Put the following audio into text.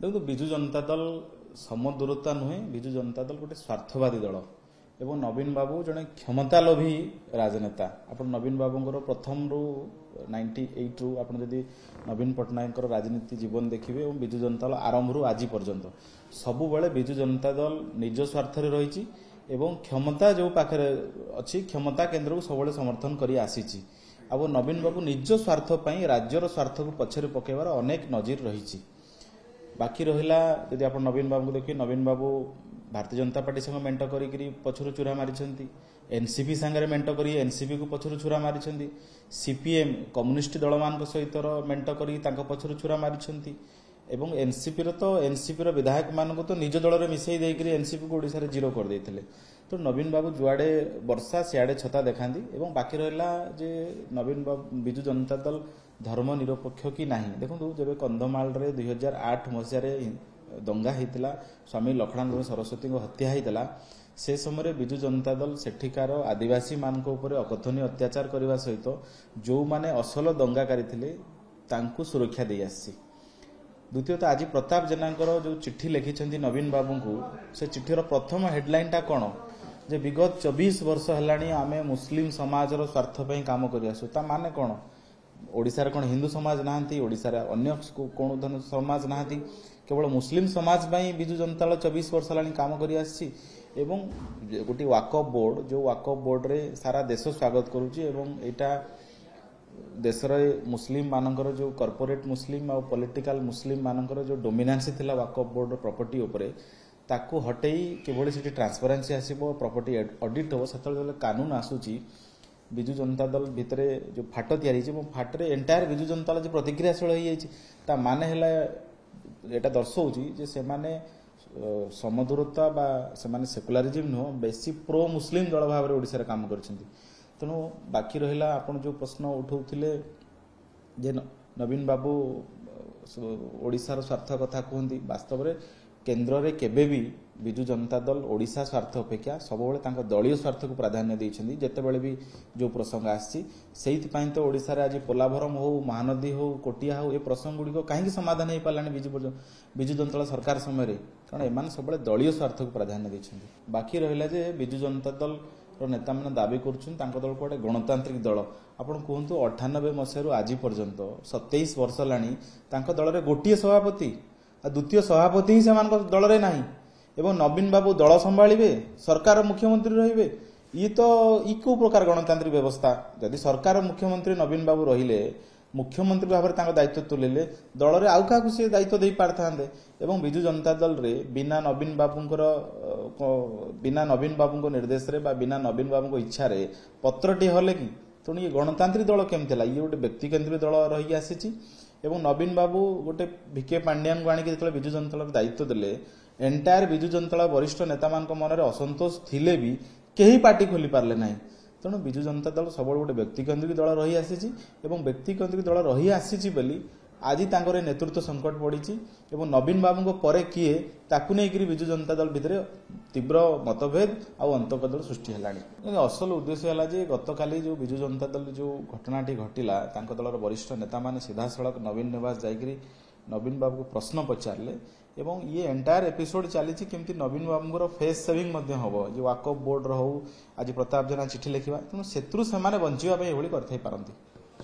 देखो विजु जनता दल समदूरता नुहे विजु जनता दल गोटे स्वार्थवादी दल एवं नवीन बाबू जड़े क्षमता लोभी राजनेता आप नवीन बाबूर प्रथम रु 98 रु आप नवीन पट्टनायक राजनीति जीवन देखिए और विजु जनता दल आरंभ रु आज पर्यंत सबुबले विजु जनता दल निज स्वार्थ रही क्षमता जो पाखे अच्छी क्षमता केन्द्र को सब समर्थन कर आसी अब नवीन बाबू निज स्वार्थ राज्यर स्वार्थ को पछरे पकेबार अनेक नजीर रही बाकी रहा यदि आप नवीन बाबू को देखिए नवीन बाबू भारतीय जनता पार्टी संग मेंट करी पछरु चूरा मारी एनसीपी सांगे मेंट कर एनसीपी को पछरु चूरा मारी सीपीएम कम्युनिस्ट दल मान सहित मेंट कर पछरु चूरा मारी एवं एनसीपी तो एनसीपी विधायक मान तो निज दल में मिसई देकर एनसीपी को ओडिशा रे जीरो कर देते तो नवीन बाबू जुआड़े वर्षा सियाड़े छता देखाती एवं बाकी रहा जे नवीन बाबू विजु जनता दल धर्म निरपेक्ष कि ना देखो जब कंधमाल 2008 मसीह दंगा होता स्वामी लक्ष्मणानंद सरस्वती को हत्या होता से समय विजु जनता दल सेठिकार आदिवासी मान अकथनीय अत्याचार करने सहित जो माने असल दंगाकारी थे सुरक्षा दे आसी द्वितीयतः आज प्रताप जेना जो चिट्ठी लिखिं नवीन बाबू को से चिठीर प्रथम हेडलाइन टा कौन जे विगत 24 वर्ष है आम मुस्लिम समाज स्वार्थ काम कर माने कौन ओडिशा कौन हिंदू समाज नहांती ओडिशा अन्य कौन समाज नहांती केवल मुस्लिम समाज विजु जनता दल 24 वर्ष है काम कर गोटे वाकफ बोर्ड जो वाकफ बोर्ड रे सारा देश स्वागत करुँचा देशर मुस्लिम मानकर जो कॉर्पोरेट मुस्लिम और पॉलिटिकल मुस्लिम मानकर जो डोमिनेंसी थिला वाकफ बोर्ड प्रॉपर्टी उपरे ताकू हटेई केवल से ट्रांसपेरेंसी आसीबो प्रॉपर्टी ऑडिट हो सेतले कानून आसुची विजु जनता दल भितर जो फाट तैयारी फाटरे एंटायर विजु जनता दल जो प्रतिक्रियाशील हो जाता माने हैला एटा दर्शाउची जे से माने समदूरता बा से माने सेकुलरिज्म नो बेसी प्रो मुस्लिम दल भाव रे ओडिसा रे काम करछंती तेणु बाकी रहा आपन जो प्रश्न उठाउथिले जे नवीन बाबू ओडिशार स्वार्थ कथा कहती वास्तव में केन्द्र में केबे भी विजु जनता दल ओडिशा स्वार्थ अपेक्षा सब दलीय स्वार्थ को प्राधान्य देइछंदी जेतेबेले भी जो प्रसंग आसी तो ओडिशा रे आज पोलाभरम हो महानदी हो कोटिया हो ये प्रसंग गुड़िक कहीं समाधान हो पारानी विजु जनता दल सरकार समय कारण एम सब दलीय स्वार्थ को प्राधान्य देइछंदी बाकी रहा जे विजु जनता दल नेता मैंने दाबी कर दल को गणतांत्रिक दल आपड़ कहतु 98 मसीह आज पर्यंत 27 वर्ष है दल में गोटे सभापति द्वितीय सभापति ही से दल में ना एवं नवीन बाबू दल संभाळे सरकार मुख्यमंत्री रे ये तो कौ प्रकार गणतांत्रिक व्यवस्था जदि सरकार मुख्यमंत्री नवीन बाबू रहिले मुख्यमंत्री भाव में दायित्व तुले दल में आउ क्या सी दायित्व दे पारते एवं विजु जनता दल रे बिना नवीन बाबू निर्देश रे बा बिना नवीन बाबू इच्छा रे पत्रटी हले कि तेणु ये गणतांत्रिक दल केमती ये गोटे व्यक्ति केन्द्रित दल रही आसी नवीन बाबू गोटे भिके पांड्यान को आनिक जो विजु जनता दल दायित्व देले एंटायर विजु जनता दल वरिष्ठ नेता मान मन में असंतोष थिले भी कहीं पार्टी खोली पारे ना तेणु विजु जनता दल सब गोटे व्यक्तिकेन्द्रिक दल रही आसी व्यक्तिकेन्द्रिक दल रही आसी आज नेतृत्व संकट पड़ी नवीन बाबू पर किए ताकू नहीं विजु जनता दल भितर तीव्र मतभेद आउ अंतकदल सृष्टि है असल उद्देश्य है गतकाली जो विजु जनता दल जो घटनाटी घटला दलर वरिष्ठ नेता मैंने सीधा सड़क नवीन निवास जाकरी नवीन बाबू को प्रश्न पचारे एवं ये एंटायर एपिसोड चली केमती नवीन बाबू फेस सेविंग हम जो वाकफ बोर्ड रो आज प्रताप जेना चिठी लिखा तेणु से बंचाई कर पारती।